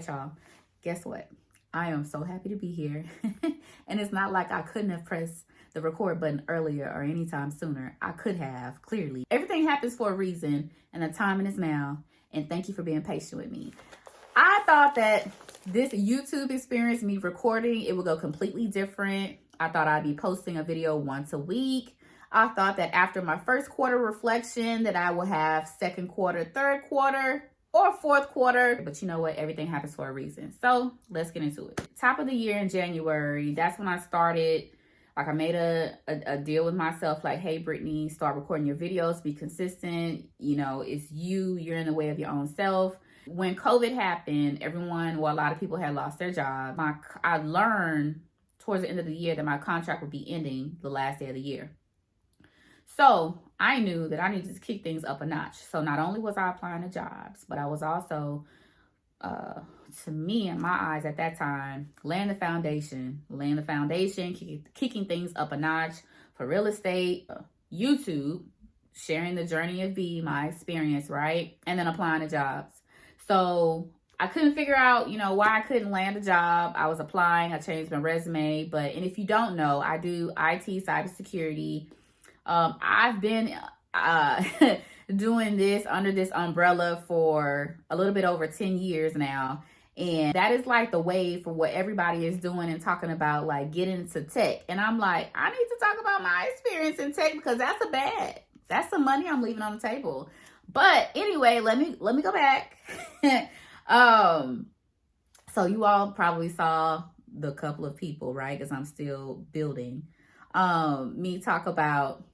right, y'all, guess what? I am so happy to be here. And it's not like I couldn't have pressed the record button earlier or anytime sooner. I could have, clearly. Everything happens for a reason, and the timing is now. And thank you for being patient with me. I thought that this YouTube experience, me recording, it would go completely different. I thought I'd be posting a video once a week. I thought that after my first quarter reflection that I would have second quarter, third quarter, or fourth quarter. But you know what? Everything happens for a reason. So let's get into it. Top of the year in January, that's when I started. Like, I made a deal with myself, like, hey, Brittney, start recording your videos, be consistent. You know, it's you're in the way of your own self. When COVID happened, a lot of people had lost their job. I learned towards the end of the year that my contract would be ending the last day of the year. So I knew that I needed to kick things up a notch. So not only was I applying to jobs, but I was also, to me, in my eyes at that time, laying the foundation, kicking things up a notch for real estate, YouTube, sharing the journey of my experience, right? And then applying to jobs. So I couldn't figure out, why I couldn't land a job. I was applying, I changed my resume, and if you don't know, I do IT, cybersecurity. I've been doing this under this umbrella for a little bit over 10 years now. And that is like the wave for what everybody is doing and talking about, like getting into tech. And I'm like, I need to talk about my experience in tech because that's the money I'm leaving on the table. But anyway, let me go back. So you all probably saw the couple of people, right? Because I'm still building. Me talk about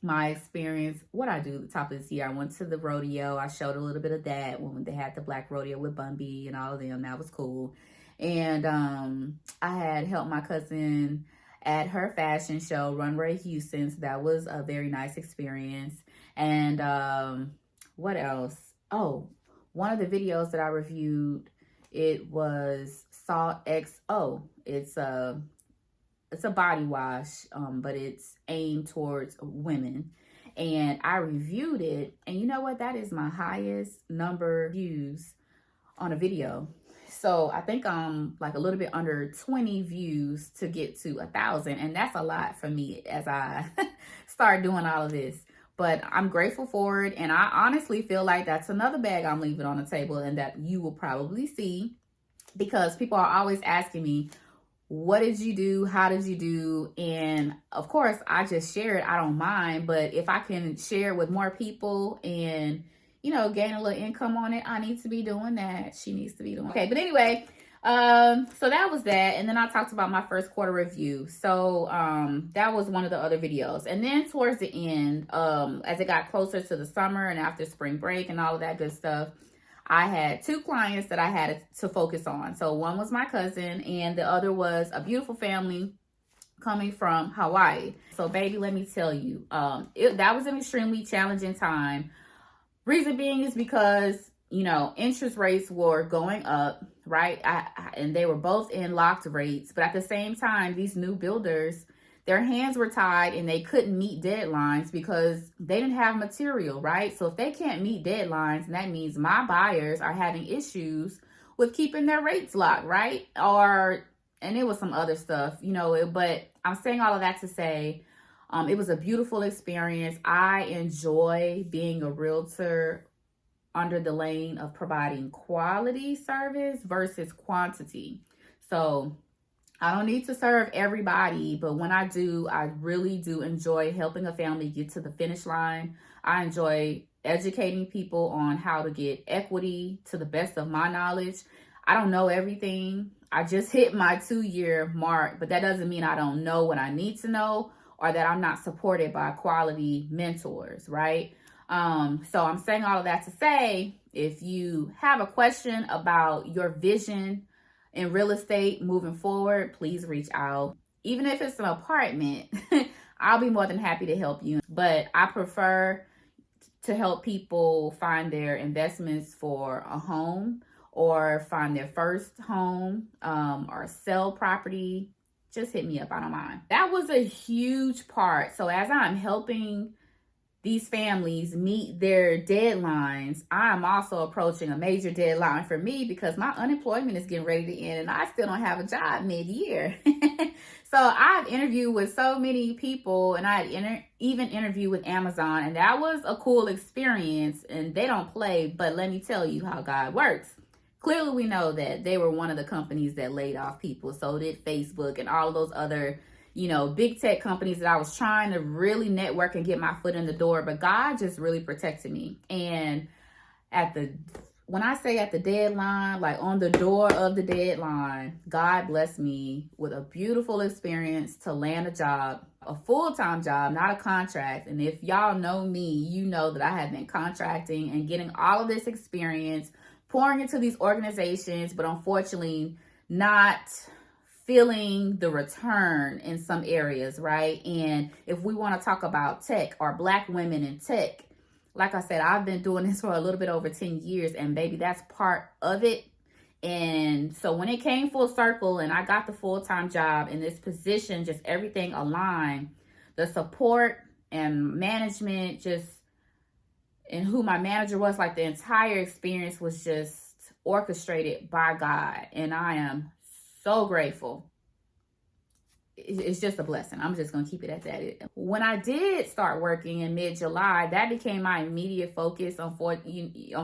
my experience, what I do at the top of this year. I went to the rodeo. I showed a little bit of that when they had the black rodeo with Bumby and all of them. That was cool. And I had helped my cousin at her fashion show, Runway Houston. So that was a very nice experience. And what else? Oh, one of the videos that I reviewed, it was XOXO. It's a body wash, but it's aimed towards women. And I reviewed it, and you know what? That is my highest number of views on a video. So I think I'm like a little bit under 20 views to get to 1,000, and that's a lot for me as I start doing all of this. But I'm grateful for it, and I honestly feel like that's another bag I'm leaving on the table, and that you will probably see, because people are always asking me, what did you do? How did you do? And of course, I just share it. I don't mind. But if I can share it with more people and, gain a little income on it, I need to be doing that. She needs to be doing. Okay. But anyway, so that was that. And then I talked about my first quarter review. So that was one of the other videos. And then towards the end, as it got closer to the summer and after spring break and all of that good stuff, I had 2 clients that I had to focus on. So one was my cousin, and the other was a beautiful family coming from Hawaii. So baby, let me tell you, that was an extremely challenging time. Reason being is because, interest rates were going up, right? And they were both in locked rates. But at the same time, these new builders, their hands were tied and they couldn't meet deadlines because they didn't have material, right? So if they can't meet deadlines, that means my buyers are having issues with keeping their rates locked, right? And it was some other stuff, but I'm saying all of that to say, it was a beautiful experience. I enjoy being a realtor under the lane of providing quality service versus quantity. So I don't need to serve everybody, but when I do, I really do enjoy helping a family get to the finish line. I enjoy educating people on how to get equity to the best of my knowledge. I don't know everything. I just hit my 2-year mark, but that doesn't mean I don't know what I need to know or that I'm not supported by quality mentors, right? So I'm saying all of that to say, if you have a question about your vision in real estate moving forward, please reach out. Even if it's an apartment, I'll be more than happy to help you. But I prefer to help people find their investments for a home or find their first home or sell property. Just hit me up, I don't mind. That was a huge part. So as I'm helping these families meet their deadlines, I'm also approaching a major deadline for me because my unemployment is getting ready to end and I still don't have a job mid-year. So I've interviewed with so many people, and I had even interviewed with Amazon, and that was a cool experience, and they don't play, but let me tell you how God works. Clearly, we know that they were one of the companies that laid off people. So did Facebook and all those other, big tech companies that I was trying to really network and get my foot in the door, but God just really protected me. And when I say at the deadline, like on the door of the deadline, God blessed me with a beautiful experience to land a job, a full-time job, not a contract. And if y'all know me, you know that I have been contracting and getting all of this experience, pouring into these organizations, but unfortunately not feeling the return in some areas, right? And if we want to talk about tech or Black women in tech, like I said, I've been doing this for a little bit over 10 years, and baby, that's part of it. And so when it came full circle and I got the full-time job in this position, just everything aligned, the support and management, just and who my manager was, like the entire experience was just orchestrated by God. And I am so grateful. It's just a blessing. I'm just going to keep it at that. When I did start working in mid-July, that became my immediate focus. Unfortunately,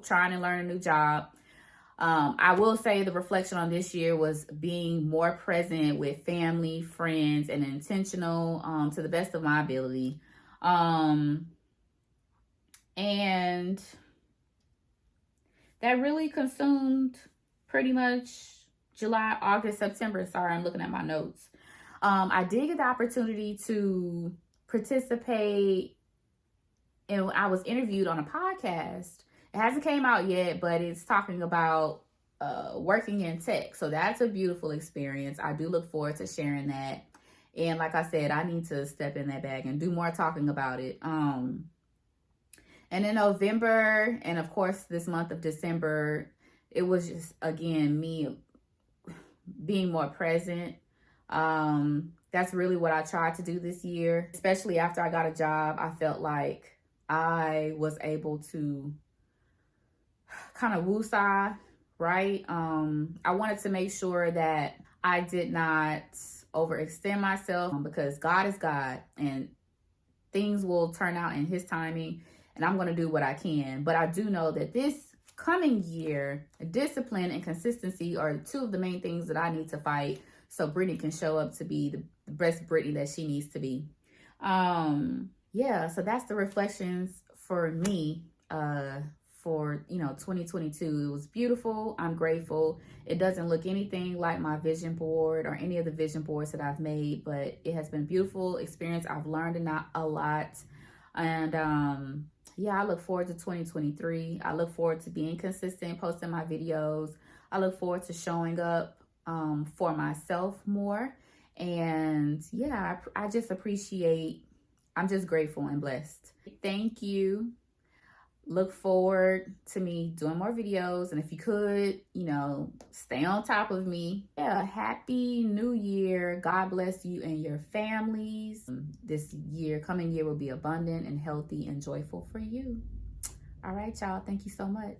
trying to learn a new job. I will say the reflection on this year was being more present with family, friends, and intentional to the best of my ability. And that really consumed pretty much July, August, September. Sorry, I'm looking at my notes. I did get the opportunity to participate, and I was interviewed on a podcast. It hasn't came out yet, but it's talking about working in tech. So that's a beautiful experience. I do look forward to sharing that. And like I said, I need to step in that bag and do more talking about it. And in November, and of course this month of December, it was just, again, me being more present. That's really what I tried to do this year. Especially after I got a job, I felt like I was able to kind of woosah, right? I wanted to make sure that I did not overextend myself because God is God and things will turn out in His timing, and I'm going to do what I can. But I do know that this coming year, discipline and consistency are two of the main things that I need to fight so Brittney can show up to be the best Brittney that she needs to be. Yeah, so that's the reflections for me for 2022. It was beautiful. I'm grateful. It doesn't look anything like my vision board or any of the vision boards that I've made, but it has been a beautiful experience. I've learned a lot. And yeah, I look forward to 2023. I look forward to being consistent, posting my videos. I look forward to showing up for myself more. And yeah, I just appreciate, I'm just grateful and blessed. Thank you. Look forward to me doing more videos. And if you could, stay on top of me. Yeah, happy new year. God bless you and your families. This coming year will be abundant and healthy and joyful for you. All right, y'all. Thank you so much.